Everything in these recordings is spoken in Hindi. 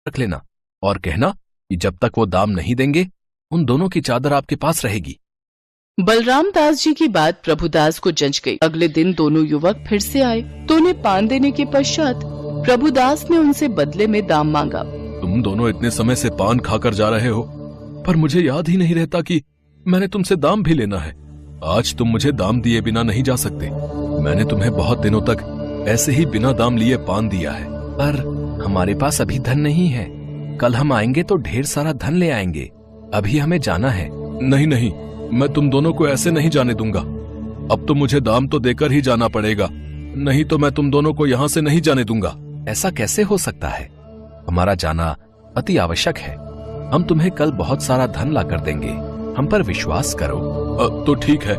रख लेना और कहना कि जब तक वो दाम नहीं देंगे उन दोनों की चादर आपके पास रहेगी। बलराम दास जी की बात प्रभुदास को जंच गई। अगले दिन दोनों युवक फिर से आए तो उन्हें पान देने के पश्चात प्रभुदास ने उनसे बदले में दाम मांगा। तुम दोनों इतने समय से पान खाकर जा रहे हो, पर मुझे याद ही नहीं रहता कि मैंने तुमसे दाम भी लेना है। आज तुम मुझे दाम दिए बिना नहीं जा सकते। मैंने तुम्हें बहुत दिनों तक ऐसे ही बिना दाम लिए पान दिया है, पर हमारे पास अभी धन नहीं है। कल हम आएंगे तो ढेर सारा धन ले आएंगे। अभी हमें जाना है। नहीं नहीं, मैं तुम दोनों को ऐसे नहीं जाने दूंगा। अब तो मुझे दाम तो देकर ही जाना पड़ेगा, नहीं तो मैं तुम दोनों को यहाँ से नहीं जाने दूंगा। ऐसा कैसे हो सकता है? हमारा जाना अति आवश्यक है। हम तुम्हें कल बहुत सारा धन ला कर देंगे, हम पर विश्वास करो। तो ठीक है,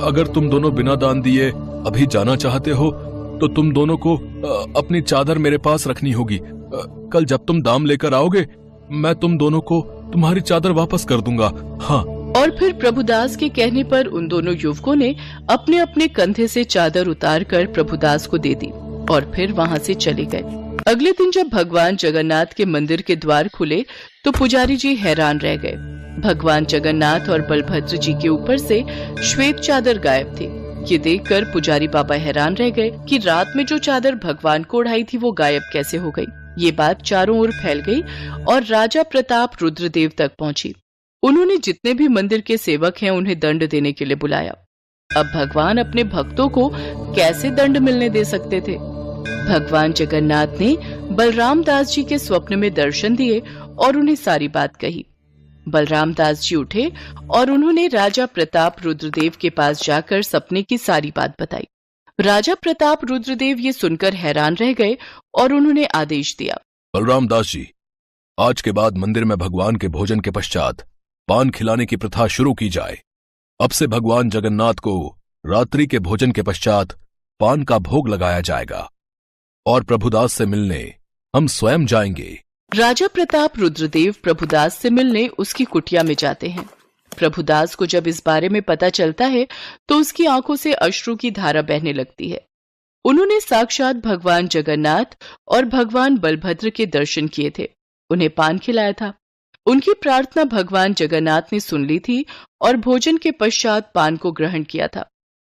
अगर तुम दोनों बिना दान दिए अभी जाना चाहते हो तो तुम दोनों को अपनी चादर मेरे पास रखनी होगी। कल जब तुम दाम लेकर आओगे मैं तुम दोनों को तुम्हारी चादर वापस कर दूंगा। हाँ। और फिर प्रभुदास के कहने पर उन दोनों युवकों ने अपने अपने कंधे से चादर उतारकर प्रभुदास को दे दी और फिर वहां से चले गए। अगले दिन जब भगवान जगन्नाथ के मंदिर के द्वार खुले तो पुजारी जी हैरान रह गए। भगवान जगन्नाथ और बलभद्र जी के ऊपर से श्वेत चादर गायब थी। ये देखकर पुजारी बाबा हैरान रह गए कि रात में जो चादर भगवान को ओढ़ाई थी वो गायब कैसे हो गई। ये बात चारों ओर फैल गई और राजा प्रताप रुद्रदेव तक पहुंची। उन्होंने जितने भी मंदिर के सेवक हैं उन्हें दंड देने के लिए बुलाया। अब भगवान अपने भक्तों को कैसे दंड मिलने दे सकते थे? भगवान जगन्नाथ ने बलराम दास जी के स्वप्न में दर्शन दिए और उन्हें सारी बात कही। बलराम दास जी उठे और उन्होंने राजा प्रताप रुद्रदेव के पास जाकर सपने की सारी बात बताई। राजा प्रताप रुद्रदेव ये सुनकर हैरान रह गए और उन्होंने आदेश दिया, बलराम दास जी, आज के बाद मंदिर में भगवान के भोजन के पश्चात पान खिलाने की प्रथा शुरू की जाए। अब से भगवान जगन्नाथ को रात्रि के भोजन के पश्चात पान का भोग लगाया जाएगा और प्रभुदास से मिलने हम स्वयं जाएंगे। राजा प्रताप रुद्रदेव प्रभुदास से मिलने उसकी कुटिया में जाते हैं। प्रभुदास को जब इस बारे में पता चलता है तो उसकी आंखों से अश्रु की धारा बहने लगती है। उन्होंने साक्षात भगवान जगन्नाथ और भगवान बलभद्र के दर्शन किए थे, उन्हें पान खिलाया था। उनकी प्रार्थना भगवान जगन्नाथ ने सुन ली थी और भोजन के पश्चात पान को ग्रहण किया था।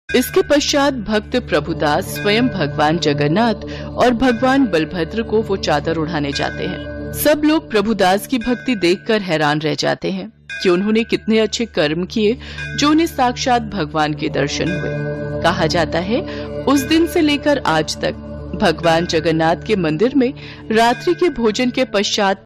इसके पश्चात भक्त प्रभुदास स्वयं भगवान जगन्नाथ और भगवान बलभद्र को वो चादर उड़ाने जाते हैं। सब लोग प्रभुदास की भक्ति देखकर हैरान रह जाते हैं कि उन्होंने कितने अच्छे कर्म किए जो उन्हें साक्षात भगवान के दर्शन हुए। कहा जाता है उस दिन से लेकर आज तक भगवान जगन्नाथ के मंदिर में रात्रि के भोजन के पश्चात